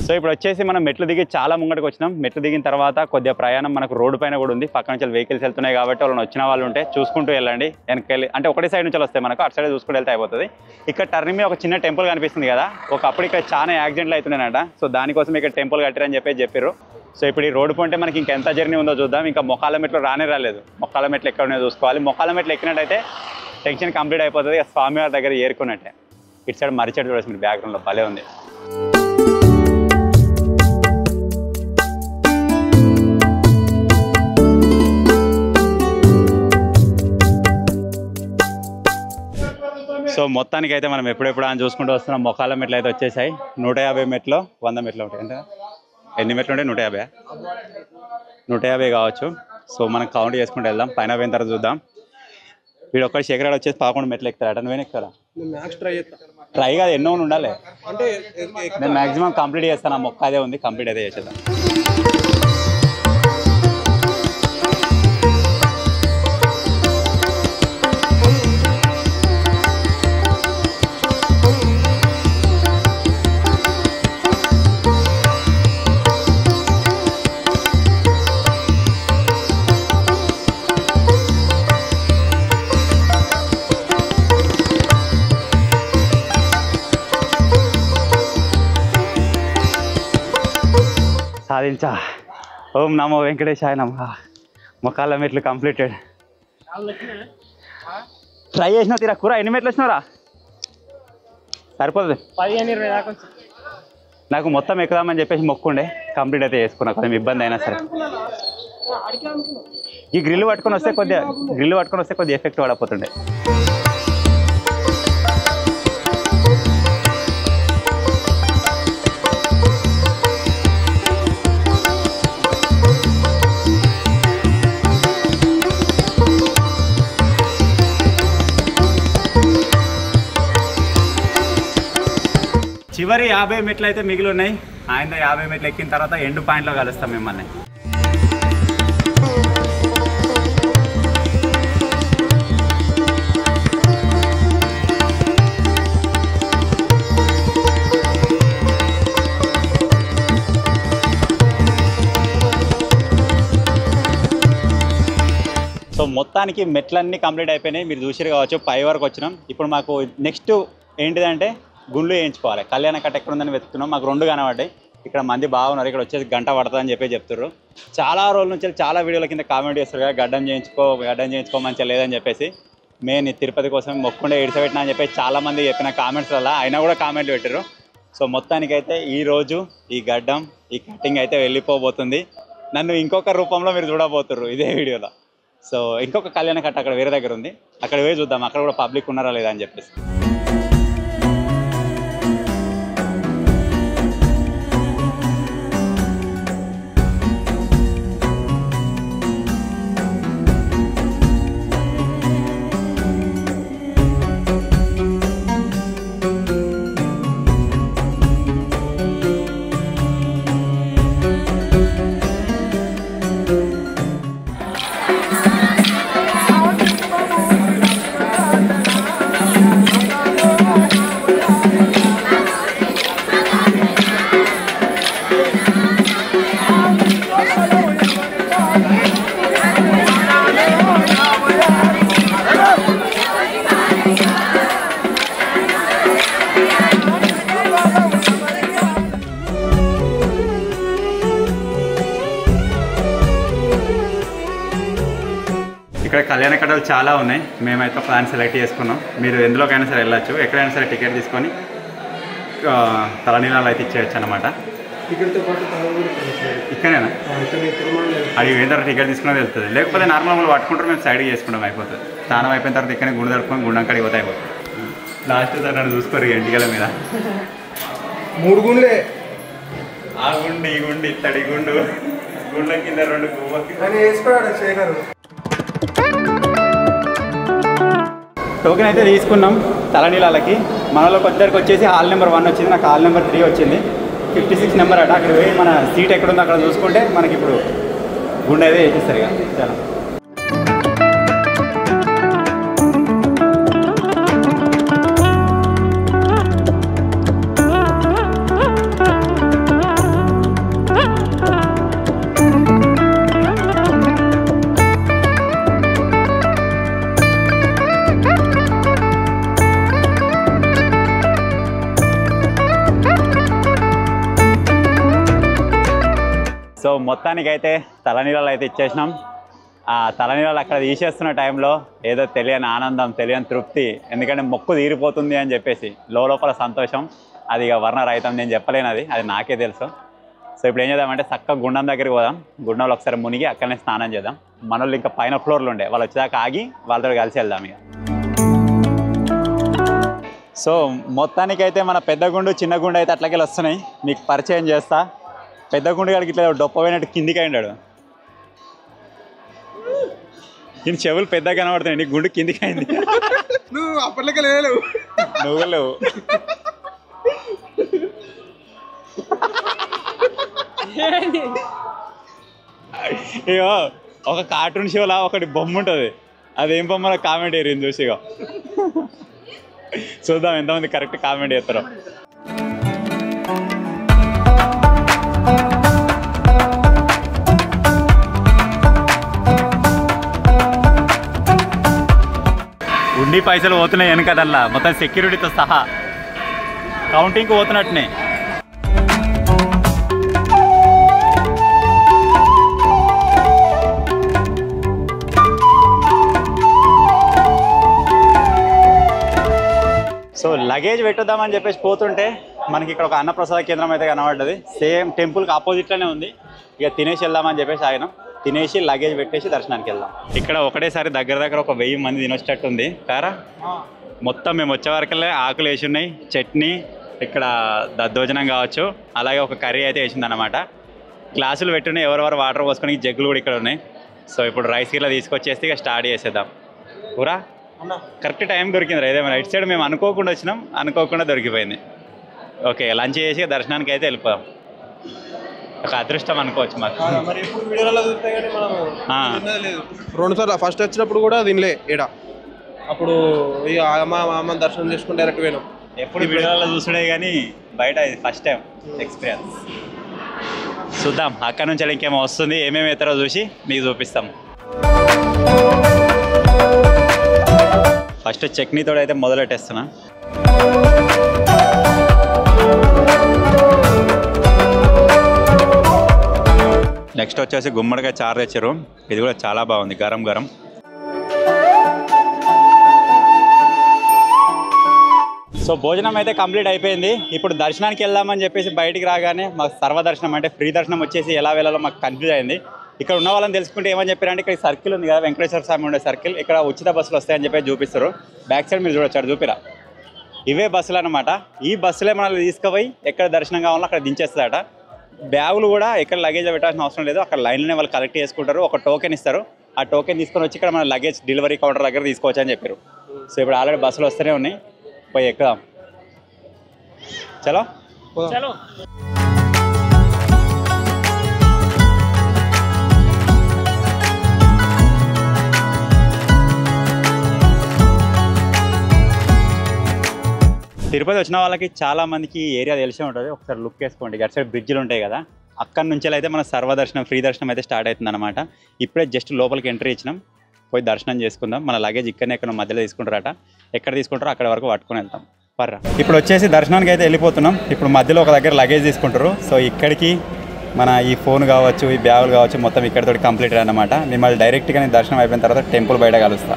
[SPEAKER 1] సో ఇప్పుడు వచ్చేసి మనం మెట్లు దిగి చాలా ముంగటికి వచ్చినాం. మెట్లు దిగిన తర్వాత కొద్దిగా ప్రయాణం మనకు రోడ్డు పైన కూడా ఉంది. పక్క నుంచి వెహికల్స్ వెళ్తున్నాయి కాబట్టి వాళ్ళని వచ్చిన వాళ్ళు ఉంటే చూసుకుంటూ వెళ్ళండి. వెనకెళ్ళి అంటే ఒకటే సైడ్ నుంచి వస్తాయి మనకు, అటు సైడ్ చూసుకుంటూ వెళ్తే అయిపోతుంది. ఇక్కడ టర్నింగ్ మీద ఒక చిన్న టెంపుల్ కనిపిస్తుంది కదా, ఒకప్పుడు ఇక్కడ చాలా యాక్సిడెంట్లు అవుతున్నాయట. సో దానికోసం ఇక్కడ టెంపుల్ కట్టారని చెప్పారు. సో ఇప్పుడు ఈ రోడ్డు పోంటే మనకి ఇంకా ఎంత జర్నీ ఉందో చూద్దాం. ఇంకా మొక్కాల మెట్లు రాలేదు. మొక్కాల మెట్లు ఎక్కడ ఉన్నాయో చూసుకోవాలి. మొక్కాల మెట్లు ఎక్కినట్టయితే టెన్షన్ కంప్లీట్ అయిపోతుంది. స్వామివారి దగ్గర ఏరుకున్నట్టే. ఇటు సైడ్ మరిచెట్టు చూడొచ్చు మీరు, బ్యాక్గ్రౌండ్లో భలే ఉంది. సో మొత్తానికి అయితే మనం ఎప్పుడెప్పుడు అని చూసుకుంటూ వస్తున్నాం. మొక్కాల మెట్లు అయితే వచ్చేసాయి. 150 మెట్లు 100 మెట్లు ఉంటాయి. ఎంత ఎన్ని మెట్లు ఉంటాయి? 150 కావచ్చు. సో మనం కౌంట్ చేసుకుంటూ వెళ్దాం. పైన పోయిన తర్వాత చూద్దాం. వీడు ఒక్కటి శేఖరాడు వచ్చేసి 11 మెట్లు ఎక్కుతారట. నువ్వేనా ఎక్కుతారా? ట్రై కాదు, ఎన్నో ఉండాలి. నేను మ్యాక్సిమం కంప్లీట్ చేస్తాను. ఆ మొక్క అదే ఉంది, కంప్లీట్ అయితే చేసేద్దాం. సాధించా. ఓం నమో వెంకటేశాయ నమః. మొక్కాల మెట్లు కంప్లీటెడ్. ట్రై చేసినావు తీరా కూర. ఎన్ని మెట్లు వచ్చినావురా? సరిపోతుంది.
[SPEAKER 3] 15-20 దాకా.
[SPEAKER 1] నాకు మొత్తం ఎక్కుదామని చెప్పేసి మొక్కుండే, కంప్లీట్ అయితే చేసుకున్నా. కొంచెం ఇబ్బంది అయినా సరే. ఈ గ్రిల్ పట్టుకొని వస్తే కొద్దిగా ఎఫెక్ట్ పడకపోతుండే. చివరి 50 మెట్లు అయితే మిగిలి ఉన్నాయి. ఆయన 50 మెట్లు ఎక్కిన తర్వాత ఎండ్ పాయింట్లో కలుస్తాం మిమ్మల్ని. సో మొత్తానికి మెట్లన్నీ కంప్లీట్ అయిపోయినాయి. మీరు చూసిరు కావచ్చు, పై వరకు వచ్చినాం. ఇప్పుడు మాకు నెక్స్ట్ ఏంటిదంటే గుండ్లు వేయించుకోవాలి. కళ్యాణ కట్ట ఎక్కడ ఉందని వెతుకుతున్నాం. మాకు 2 కనబడ్డాయి. ఇక్కడ మంది బాగున్నారు. ఇక్కడ వచ్చేసి గంట పడుతుందని చెప్తారు. చాలా రోజుల నుంచి చాలా వీడియోల కింద కామెంట్ చేస్తారు కదా, గడ్డం చేయించుకో మంచిగా లేదని చెప్పేసి. మెయిన్ తిరుపతి కోసం మొక్కుండే ఇడిసబెట్టినా అని చెప్పేసి చాలామంది చెప్పిన కామెంట్స్ వల్ల అయినా కూడా కామెంట్లు పెట్టారు. సో మొత్తానికైతే ఈరోజు ఈ గడ్డం, ఈ కటింగ్ అయితే వెళ్ళిపోబోతుంది. నన్ను ఇంకొక రూపంలో మీరు చూడబోతుర్రు ఇదే వీడియోలో. సో ఇంకొక కళ్యాణ కట్ట అక్కడ వేరే దగ్గర ఉంది, అక్కడ పోయి చూద్దాం అక్కడ కూడా పబ్లిక్ ఉన్నారా లేదా అని చెప్పేసి. ఇక్కడ కళ్యాణ కట్టలు చాలా ఉన్నాయి. మేమైతే ప్లాన్ సెలెక్ట్ చేసుకున్నాం. మీరు ఎందులోకైనా సరే వెళ్ళచ్చు, ఎక్కడైనా సరే టికెట్ తీసుకొని తలనీలాలు అయితే ఇచ్చేయచ్చు అనమాట. ఇక్కడేనా అది అయిన తర్వాత టికెట్ తీసుకున్నది వెళ్తుంది. లేకపోతే నార్మల్ పట్టుకుంటారు, మేము సైడ్కి చేసుకుంటాం, అయిపోతుంది. స్నానం అయిపోయిన తర్వాత ఇక్కడనే గుండె తడుపుకొని గుండం కాడికి పోతే అయిపోతుంది. లాస్ట్ నన్ను చూసుకోరు ఎంటికల మీద
[SPEAKER 2] 3 గుండ్లే,
[SPEAKER 1] ఆ గుండు ఈ గుండు ఇత్తడి గుండు, గుండె కింద 2 టోకెన్ అయితే తీసుకున్నాం తలనీలాలకి. మనలో కొద్దికి వచ్చేసి హాల్ నెంబర్ 1 వచ్చింది, నాకు హాల్ నెంబర్ 3 వచ్చింది. 56 నెంబర్ అట. అక్కడ పోయి మన సీట్ ఎక్కడుందో అక్కడ చూసుకుంటే మనకి ఇప్పుడు గుండె అయితే వేసిస్తారు. ఇక చాలా సో మొత్తానికైతే తలనీలాలు అయితే ఇచ్చేసినాం. ఆ తలనీలాలు అక్కడ తీసేస్తున్న టైంలో ఏదో తెలియని ఆనందం, తెలియని తృప్తి, ఎందుకంటే మొక్కు తీరిపోతుంది అని చెప్పేసి లోపల సంతోషం. అది ఇక వర్ణరహితం, నేను చెప్పలేను, అది నాకే తెలుసు. సో ఇప్పుడు ఏం చేద్దామంటే చక్కగా గుండం దగ్గరికి పోదాం. గుండంలో ఒకసారి మునిగి అక్కడనే స్నానం చేద్దాం. మనోళ్ళు ఇంకా పైన ఫ్లోర్లు ఉండే, వాళ్ళు వచ్చేదాకా ఆగి వాళ్ళతో కలిసి వెళ్దాం ఇక. సో మొత్తానికైతే మన పెద్ద గుండు చిన్న గుండు అయితే అట్లకి వస్తున్నాయి. మీకు పరిచయం చేస్తా. పెద్ద గుండు గారికి ఇట్లా డొప్పపోయినట్టు కిందికి అయినాడు. నేను చెవులు పెద్దగా కనబడుతున్నాయి, నీ గుండు కిందికి అయింది.
[SPEAKER 2] నువ్వు అప్పట్లకే లేవు,
[SPEAKER 1] నువ్వు లేవు. ఇగో ఒక కార్టూన్ షోలా ఒకటి బొమ్మ ఉంటుంది, అదేం బొమ్మ కామెంట్ ఏరింది చూసిగా. చూద్దాం ఎంతమంది కరెక్ట్ కామెంట్ చేస్తారో. ఉండి పైసలు పోతున్నాయి వెనకదల్లా, మొత్తం సెక్యూరిటీతో సహా కౌంటింగ్కి పోతున్నట్టునే. సో లగేజ్ పెట్టొద్దామని చెప్పేసి పోతుంటే మనకి ఇక్కడ ఒక అన్నప్రసాద కేంద్రం అయితే కనబడ్డది. సేమ్ టెంపుల్కి ఆపోజిట్లోనే ఉంది. ఇక తినేసి వెళ్దామని చెప్పేసి ఆగినాం. తినేసి లగేజ్ పెట్టేసి దర్శనానికి వెళ్దాం. ఇక్కడ ఒకటేసారి దగ్గర ఒక 1000 మంది తినొచ్చేటట్టు ఉంది. కారా మొత్తం మేము వచ్చే వరకల్లే ఆకులు వేసి ఉన్నాయి, చట్నీ, ఇక్కడ దద్దోజనం కావచ్చు, అలాగే ఒక కర్రీ అయితే వేసింది అనమాట. గ్లాసులు పెట్టున్నాయి, ఎవరెవరు వాటర్ పోసుకొని జగ్గులు కూడా ఇక్కడ ఉన్నాయి. సో ఇప్పుడు రైస్ గిట్లా తీసుకొచ్చేసి ఇక స్టార్ట్ చేసేద్దాం. పూరా కరెక్ట్ టైం దొరికింది. ఇదే రైట్ సైడ్ మేము అనుకోకుండా వచ్చినాం, అనుకోకుండా దొరికిపోయింది. ఓకే లంచ్ చేసి దర్శనానికి అయితే వెళ్ళిపోదాం. ఒక అదృష్టం అనుకోవచ్చు మాకు.
[SPEAKER 2] మరి ఎప్పుడు వీడియోలలో చూస్తే కానీ మనం 2 సార్లు ఫస్ట్ వచ్చినప్పుడు కూడా తినలే ఈడ. అప్పుడు ఇక అమ్మ దర్శనం చేసుకుని డైరెక్ట్ పోయినాం.
[SPEAKER 1] ఎప్పుడు వీడియోలలో చూసుడే కానీ బయట ఇది ఫస్ట్ టైం ఎక్స్పీరియన్స్. చూద్దాం అక్కడ నుంచి ఇంకేమో వస్తుంది, ఏమేమి అవుతారో చూసి మీకు చూపిస్తాం. ఫస్ట్ చట్నీతో అయితే మొదలెట్టేస్తున్నా. నెక్స్ట్ వచ్చేసి గుమ్మడికాయ చారు తెచ్చారు. ఇది కూడా చాలా బాగుంది, గరం గరం. సో భోజనం అయితే కంప్లీట్ అయిపోయింది. ఇప్పుడు దర్శనానికి వెళ్దామని చెప్పేసి బయటికి రాగానే మాకు సర్వదర్శనం అంటే ఫ్రీ దర్శనం వచ్చేసి ఎలా వెళ్ళాలో మాకు కన్ఫ్యూజ్ అయింది. ఇక్కడ ఉన్న వాళ్ళని తెలుసుకుంటే ఏమని చెప్పారంటే ఇక్కడ సర్కిల్ ఉంది కదా, వెంకటేశ్వర స్వామి ఉండే సర్కిల్, ఇక్కడ ఉచిత బస్సులు వస్తాయని చెప్పి చూపిస్తారు. బ్యాక్ సైడ్ మీరు చూడొచ్చు, చూపిరా, ఇవే బస్సులు అనమాట. ఈ బస్సులే మనల్ని తీసుకుపోయి ఎక్కడ దర్శనం కావాలో అక్కడ దించేస్తారట. బ్యాగులు కూడా ఎక్కడ లగేజ్ పెట్టాల్సిన అవసరం లేదు, అక్కడ లైన్లోనే వాళ్ళు కలెక్ట్ చేసుకుంటారు. ఒక టోకెన్ ఇస్తారు, ఆ టోకెన్ తీసుకొని వచ్చి ఇక్కడ మన లగేజ్ డెలివరీ కౌంటర్ దగ్గర తీసుకోవచ్చు అని చెప్పారు. సో ఇప్పుడు ఆల్రెడీ బస్సులు వస్తూనే ఉన్నాయి, పోయి ఎక్కుదాం. చలో
[SPEAKER 3] చలో.
[SPEAKER 1] తిరుపతి వచ్చిన వాళ్ళకి చాలా మందికి ఏరియా తెలిసే ఉంటుంది. ఒకసారి లుక్ వేసుకోండి, అటు సైడ్ బ్రిడ్జ్లు ఉంటాయి కదా, అక్కడ నుంచి అయితే మన సర్వదర్శనం ఫ్రీ దర్శనం అయితే స్టార్ట్ అవుతుంది అనమాట. ఇప్పుడే జస్ట్ లోపలికి ఎంట్రీ ఇచ్చినాం, పోయి దర్శనం చేసుకుందాం. మన లగేజ్ ఇక్కడనే ఎక్కడ మధ్యలో తీసుకుంటారట, ఎక్కడ తీసుకుంటారో అక్కడ వరకు పట్టుకొని వెళ్తాం. పర్రా ఇప్పుడు వచ్చేసి దర్శనానికి అయితే వెళ్ళిపోతున్నాం. ఇప్పుడు మధ్యలో ఒక దగ్గర లగేజ్ తీసుకుంటారు. సో ఇక్కడికి మన ఈ ఫోన్ కావచ్చు, ఈ బ్యాగులు కావచ్చు, మొత్తం ఇక్కడతో కంప్లీట్ అన్నమాట. మిమ్మల్ని డైరెక్ట్గా నేను దర్శనం అయిపోయిన తర్వాత టెంపుల్ బయట కలుస్తా.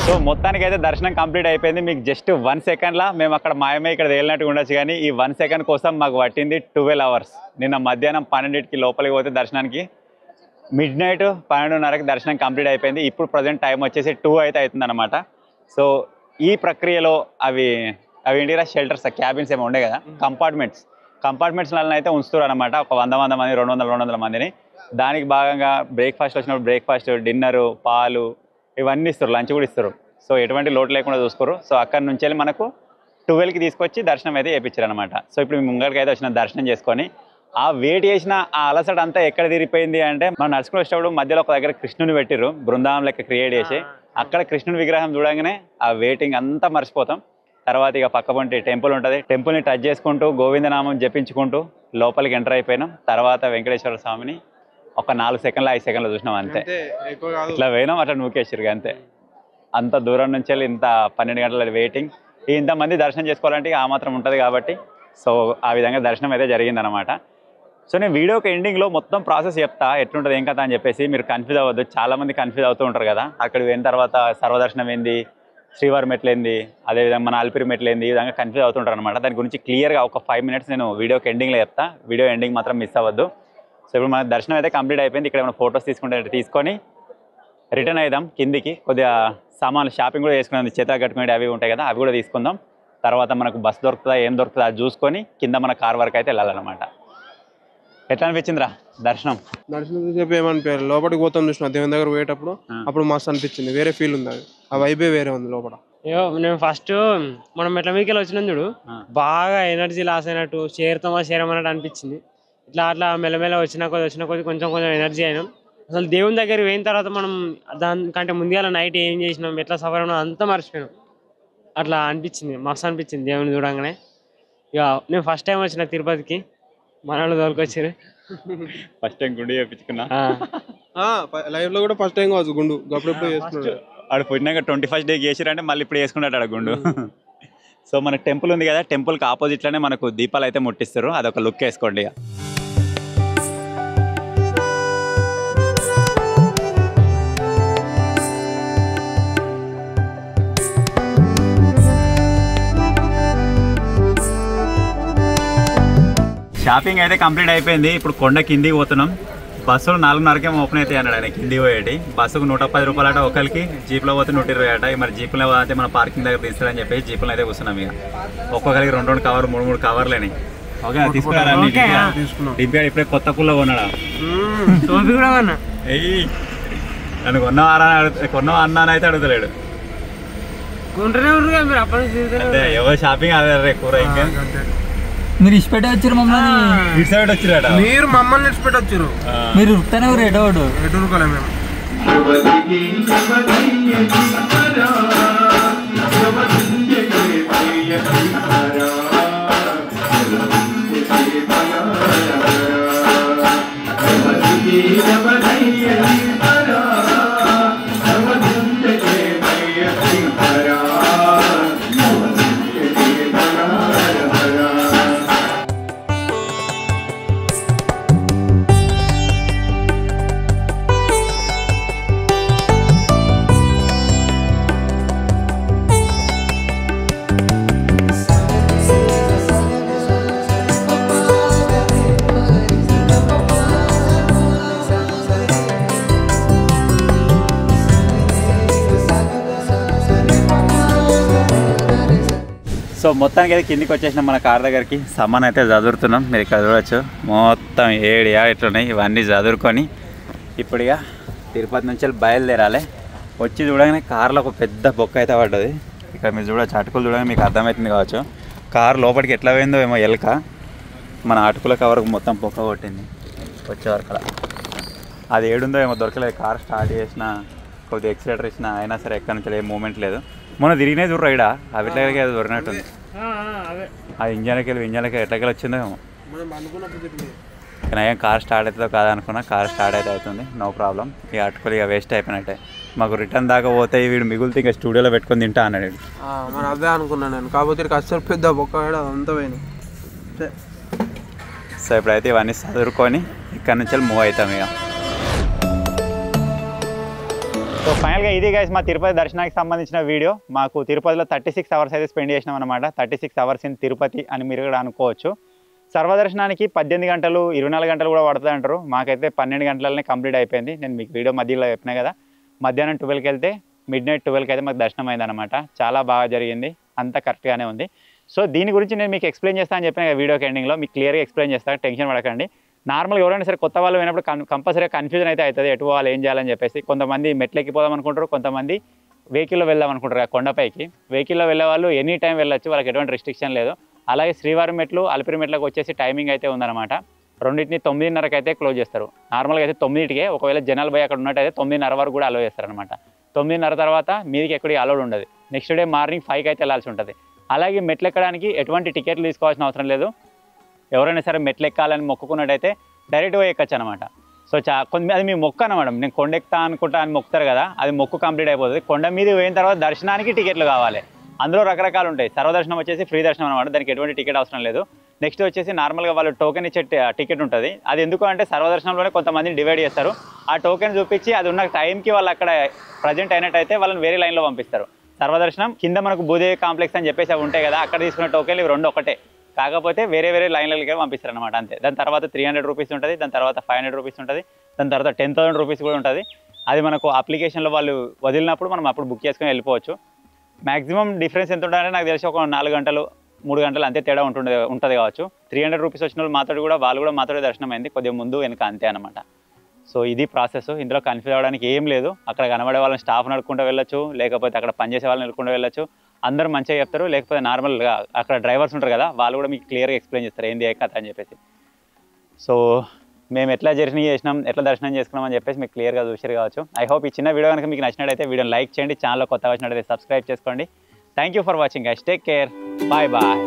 [SPEAKER 1] సో మొత్తానికి అయితే దర్శనం కంప్లీట్ అయిపోయింది. మీకు జస్ట్ 1 సెకండ్లా మేము అక్కడ మాయమే ఇక్కడ తేలినట్టు ఉండొచ్చు, కానీ ఈ 1 సెకండ్ కోసం మాకు పట్టింది 12 అవర్స్. నిన్న మధ్యాహ్నం 12కి లోపలికి పోతే దర్శనానికి మిడ్ నైట్ 12:30కి దర్శనం కంప్లీట్ అయిపోయింది. ఇప్పుడు ప్రజెంట్ టైం వచ్చేసి 2 అయితే అవుతుంది అనమాట. సో ఈ ప్రక్రియలో అవి ఏంటిరా షెల్టర్స్, క్యాబిన్స్ ఏమో ఉండే కదా, కంపార్ట్మెంట్స్లలో అయితే ఉంచుతారు అనమాట. ఒక 100 మంది 200 మందిని. దానికి భాగంగా బ్రేక్ఫాస్ట్ వచ్చినప్పుడు బ్రేక్ఫాస్ట్, డిన్నరు, పాలు ఇవన్నీ ఇస్తారు, లంచ్ కూడా ఇస్తారు. సో ఎటువంటి లోటు లేకుండా చూసుకోరు. సో అక్కడి నుంచి వెళ్ళి మనకు 12కి తీసుకొచ్చి దర్శనం అయితే చేయించారు అనమాట. సో ఇప్పుడు మేము ముంగడికి అయితే వచ్చిన దర్శనం చేసుకొని ఆ వెయిట్ చేసిన ఆ అలసట అంతా ఎక్కడ తిరిగిపోయింది అంటే, మనం నడుచుకుని వచ్చేటప్పుడు మధ్యలో ఒక దగ్గర కృష్ణుని పెట్టిర్రు, బృందావనం లెక్క క్రియేట్ చేసి. అక్కడ కృష్ణుని విగ్రహం చూడగానే ఆ వెయిటింగ్ అంతా మర్చిపోతాం. తర్వాత ఇక పక్క పొంటి టెంపుల్ ఉంటుంది, టెంపుల్ని టచ్ చేసుకుంటూ గోవిందనామం జపించుకుంటూ లోపలికి ఎంటర్ అయిపోయినాం. తర్వాత వెంకటేశ్వర స్వామిని ఒక 4 సెకండ్లు 5 సెకండ్లు చూసినాం అంతే. ఇట్లా పోయినాం, అట్లా నూకేసారు అంతే. అంత దూరం నుంచి వెళ్ళి ఇంత 12 గంటల వెయిటింగ్, ఇంతమంది దర్శనం చేసుకోవాలంటే ఆ మాత్రం ఉంటుంది కాబట్టి. సో ఆ విధంగా దర్శనం అయితే జరిగిందనమాట. సో నేను వీడియోకి ఎండింగ్లో మొత్తం ప్రాసెస్ చెప్తా, ఎట్లుంటుంది ఏం కదా అని చెప్పేసి మీరు కన్ఫ్యూజ్ అవ్వద్దు. చాలామంది కన్ఫ్యూజ్ అవుతూ ఉంటారు కదా, అక్కడికి పోయిన తర్వాత సర్వదర్శనం ఏంది, శ్రీవారి మెట్లు ఏంది, అదేవిధంగా మన అల్పిరి మెట్లు ఏంది, ఈ విధంగా కన్ఫ్యూజ్ అవుతుంటారు అనమాట. దాని గురించి క్లియర్గా ఒక 5 మినిట్స్ నేను వీడియోకి ఎండింగ్లో చెప్తా. వీడియో ఎండింగ్ మాత్రం మిస్ అవ్వద్దు. సో ఇప్పుడు మన దర్శనం అయితే కంప్లీట్ అయిపోయింది. ఇక్కడ ఏమైనా ఫొటోస్ తీసుకొని రిటర్న్ అయిదాం కిందికి. కొద్దిగా సామాన్లు షాపింగ్ కూడా చేసుకున్నాం, చేతులు కట్టుకునేవి అవి ఉంటాయి కదా, అవి కూడా తీసుకుందాం. తర్వాత మనకు బస్ దొరుకుతుందా ఏం దొరుకుతుందా అది చూసుకొని కింద మన కార్ వరకు అయితే వెళ్ళాలన్నమాట. ఎట్లా అనిపించిందిరా దర్శనం?
[SPEAKER 2] చెప్పి ఏమనిపించారు, లోపలికి పోతాం చూసిన దేవుని దగ్గర పోయేటప్పుడు అప్పుడు మస్తు అనిపించింది, వేరే ఫీల్ ఉంది, అది ఆ వైబే వేరే ఉంది లోపల.
[SPEAKER 3] నేను ఫస్ట్ మనం మెట్ల మీదకి వచ్చినాం చూడు, బాగా ఎనర్జీ లాస్ అయినట్టు, చేరమన్నట్టు అనిపించింది. అట్లా మెల్లమెల్ల వచ్చిన కొద్ది కొంచెం ఎనర్జీ అయినాం. అసలు దేవుని దగ్గర పోయిన తర్వాత మనం దానికంటే ముందుగా నైట్ ఏం చేసినాం, ఎట్లా సఫర్ అయినా అంతా మర్చిపోయినాం. అట్లా అనిపించింది, మస్తు అనిపించింది దేవుని చూడంగానే. ఇక నేను ఫస్ట్ టైం వచ్చిన తిరుపతికి, మన వాళ్ళు తోలుకొచ్చారు.
[SPEAKER 1] ఫస్ట్ టైం గుండు చేయించుకున్నా,
[SPEAKER 2] లైవ్ లో కూడా ఫస్ట్ టైం కావచ్చు గుండు, అప్పుడెప్పుడు చేసుకున్నాడు.
[SPEAKER 1] ఆడు పుట్టినాక 21st డే చేసిరంటే మళ్ళీ ఇప్పుడు వేసుకున్నాడు ఆడ గుండు. సో మన టెంపుల్ ఉంది కదా, టెంపుల్కి ఆపోజిట్లోనే మనకు దీపాలు అయితే ముట్టిస్తారు, అదొక లుక్ వేసుకోండి. ఇక షాపింగ్ అయితే కంప్లీట్ అయిపోయింది. ఇప్పుడు కొండ కిందికి పోతున్నాం. బస్సులు 4:30కే ఓపెన్ అవుతాయి అన్నాడు ఆయన, కిందికి పోయేటి. బస్సుకు 110 రూపాయలు అట ఒకరికి, జీప్లో పోతే 120 అట. మరి జీప్లో పోతే మన పార్కింగ్ దగ్గర తీస్తారని చెప్పేసి జీప్లో అయితే కూర్చున్నాం. ఇక ఒక్కొక్కరికి 2 కవర్లు 3 కవర్లేని. ఓకే తీసుకున్నారా? దింపాడు ఇప్పుడే కొత్త కుల్లో కొన్నాడా? నన్ను కొన్నావా అన్నానైతే అడుగుతలేడు. అంటే ఎవరు షాపింగ్ అదే కూర ఇంకా
[SPEAKER 4] మీరు ఇచ్చిపెట్టి వచ్చారు మమ్మల్ని,
[SPEAKER 1] ఇటు సైడ్ వచ్చిరాట.
[SPEAKER 2] మీరు మమ్మల్ని ఇచ్చిపెట్టి వచ్చారు,
[SPEAKER 4] మీరు ఉరుకుతానే ఎటోడు
[SPEAKER 2] ఎటురుకోలే మేము.
[SPEAKER 1] సో మొత్తానికి అయితే కిందికి వచ్చేసినాం మన కార్ దగ్గరికి. సామాన్ అయితే చదువుతున్నాం, మీరు ఇక్కడ చూడవచ్చు. మొత్తం 7 ఇట్లున్నాయి, ఇవన్నీ చదువుకొని ఇప్పుడు ఇక తిరుపతి నుంచి బయలుదేరాలి. వచ్చి చూడగానే కార్లో ఒక పెద్ద బొక్క అయితే పడ్డది. ఇక్కడ మీరు చూడవచ్చు, అటుకులు చూడగానే మీకు అర్థమవుతుంది కావచ్చు. కారు లోపలికి ఎట్లా పోయిందో ఏమో ఎలక, మన అటుకుల కవర్కు మొత్తం బొక్క కొట్టింది వచ్చేవరకు. అలా అది ఏడుందో ఏమో దొరకలేదు. కార్ స్టార్ట్ చేసిన కొద్దిగా ఎక్సిలేటర్ ఇచ్చిన అయినా సరే ఎక్కడి నుంచి ఏ మూమెంట్ లేదు. మొన్న తిరిగినే చూడరా ఇక్కడ అవిట్లకి అది దొరికినట్టుంది. అది ఇంజన్కి ఎట్లకెళ్ళి వచ్చిందో ఏమో. కానీ ఏం కార్ స్టార్ట్ అవుతుందో కాదనుకున్నా, కార్ స్టార్ట్ అయితే అవుతుంది, నో ప్రాబ్లం. ఇక అటుకులు ఇక వేస్ట్ అయిపోయినట్టే. మాకు రిటర్న్ దాకా పోతే వీడు మిగులుతే ఇంకా స్టూడియోలో పెట్టుకొని తింటా అన్నాడు.
[SPEAKER 2] మరి అదే అనుకున్నాను నేను, కాకపోతే అసలు పెద్ద బొక్క అంతా పోయినాయి.
[SPEAKER 1] సో ఇప్పుడైతే ఇవన్నీ చదువుకొని ఇక్కడ నుంచి మూవ్ అవుతాం ఇక. సో ఫైనల్గా ఇది గైస్ మా తిరుపతి దర్శనానికి సంబంధించిన వీడియో. మాకు తిరుపతిలో 36 అవర్స్ అయితే స్పెండ్ చేసినాం అనమాట. 36 అవర్స్ ఇన్ తిరుపతి అని మీరు కూడా అనుకోవచ్చు. సర్వదర్శనానికి 18 గంటలు 24 గంటలు కూడా పడుతుంది అంటారు. మాకైతే 12 గంటలనే కంప్లీట్ అయిపోయింది. నేను మీకు వీడియో మధ్యలో చెప్పినా కదా, మధ్యాహ్నం 12కి వెళ్తే మిడ్నైట్ 12కి అయితే మాకు దర్శనం అయిందనమాట. చాలా బాగా జరిగింది, అంతా కరెక్ట్గానే ఉంది. సో దీని గురించి నేను మీకు ఎక్స్ప్లెయిన్ చేస్తాను చెప్పిన వీడియోకి ఎండింగ్లో మీకు క్లియర్గా ఎక్స్ప్లెయిన్ చేస్తాను, టెన్షన్ పడకండి. నార్మల్గా ఎవరైనా సరే కొత్త వాళ్ళు అయినప్పుడు కంపల్సరీగా కన్ఫ్యూజన్ అయితే అవుతుంది, ఎటు వాళ్ళు ఏం చేయాలని చెప్పేసి. కొంతమంది మెట్లెక్కిపోదాం అనుకుంటారు, కొంతమంది వెహికల్లో వెళ్దాం అనుకుంటారు. కొండపైకి వెహికల్లో వెళ్ళే వాళ్ళు ఎనీ టైం వెళ్ళొచ్చు, వాళ్ళకి ఎటువంటి రిస్ట్రిక్షన్ లేదు. అలాగే శ్రీవారి మెట్లు అలిపిరి మెట్లకు వచ్చేసి టైమింగ్ అయితే ఉందన్నమాట. రెండింటిని 9:30కి అయితే క్లోజ్ చేస్తారు. నార్మల్గా అయితే 9కే, ఒకవేళ జనాలు పోయి అక్కడ ఉన్నట్టయితే 9:30 వరకు కూడా అలో చేస్తారనమాట. 9:30 తర్వాత మీదికి ఎక్కడికి అలౌడ్ ఉండదు. నెక్స్ట్ డే మార్నింగ్ 5కి అయితే వెళ్ళాల్సి ఉంటుంది. అలాగే మెట్లు ఎక్కడానికి ఎటువంటి టికెట్లు తీసుకోవాల్సిన అవసరం లేదు. ఎవరైనా సరే మెట్లు ఎక్కాలని మొక్కుకున్నట్టయితే డైరెక్ట్ పోయి ఎక్కచ్చు అనమాట. సో అది మీ మొక్కు అనమాట. నేను కొండ ఎక్కుతా అనుకుంటా అని మొక్కుతారు కదా, అది మొక్కు కంప్లీట్ అయిపోతుంది. కొండ మీద పోయిన తర్వాత దర్శనానికి టికెట్లు కావాలి. అందులో రకరకాలు ఉంటాయి. సర్వదర్శనం వచ్చేసి ఫ్రీ దర్శనం అనమాట, దానికి ఎటువంటి టికెట్ అవసరం లేదు. నెక్స్ట్ వచ్చేసి నార్మల్గా వాళ్ళు టోకెన్ ఇచ్చే టికెట్ ఉంటుంది. అది ఎందుకు అంటే సర్వదర్శనంలోనే కొంతమందిని డివైడ్ చేస్తారు. ఆ టోకెన్ చూపించి అది ఉన్న టైంకి వాళ్ళు అక్కడ ప్రజెంట్ అయినట్టయితే వాళ్ళని వేరే లైన్లో పంపిస్తారు. సర్వదర్శనం కింద మనకు భూదేవి కాంప్లెక్స్ అని చెప్పేసి అవి ఉంటాయి కదా, అక్కడ తీసుకున్న టోకెన్లు ఇవి రెండు ఒకటే, కాకపోతే వేరే వేరే లైన్లకి పంపిస్తారు అనమాట, అంతే. దాని తర్వాత 300 రూపీస్ ఉంటుంది, దాని తర్వాత 500 రూపీస్ ఉంటుంది, దాని తర్వాత 10,000 రూపీస్ కూడా ఉంటుంది. అది మనకు అప్లికేషన్లో వాళ్ళు వదిలినప్పుడు మనం అప్పుడు బుక్ చేసుకొని వెళ్ళిపోవచ్చు. మ్యాక్సిమం డిఫరెన్స్ ఎంత ఉంటుందంటే నాకు తెలిసి ఒక 4 గంటలు 3 గంటలు అంతే తేడా ఉంటుంది కావచ్చు. 300 రూపీస్ వచ్చిన వాళ్ళు కూడా మాతో దర్శనం అయింది, కొద్దిగా ముందు వెనుక అంతే అనమాట. సో ఇది ప్రాసెస్. ఇందులో కన్ఫ్యూజ్ అవ్వడానికి ఏం లేదు. అక్కడ కనబడే వాళ్ళని స్టాఫ్ నడుకుంటూ వెళ్ళొచ్చు, లేకపోతే అక్కడ పనిచేసే వాళ్ళని నడుకుంటూ వెళ్ళొచ్చు. అందరూ మంచిగా చెప్తారు, లేకపోతే నార్మల్గా అక్కడ డ్రైవర్స్ ఉంటారు కదా, వాళ్ళు కూడా మీకు క్లియర్గా ఎక్స్ప్లెయిన్ చేస్తారు ఏంది ఏ కథ అని చెప్పేసి. సో మేము ఎట్లా జర్నీ చేసినాం, ఎట్లా దర్శనం చేసుకున్నాం అని చెప్పేసి మీకు క్లియర్గా చూసారు కావచ్చు. ఐ హోప్ ఈ చిన్న వీడియో కనుక మీకు నచ్చినట్టయితే వీడియోని లైక్ చేయండి, ఛానల్లో కొత్తగా వచ్చినట్టయితే సబ్స్క్రైబ్ చేసుకోండి. Thank you for watching guys, take care, bye bye.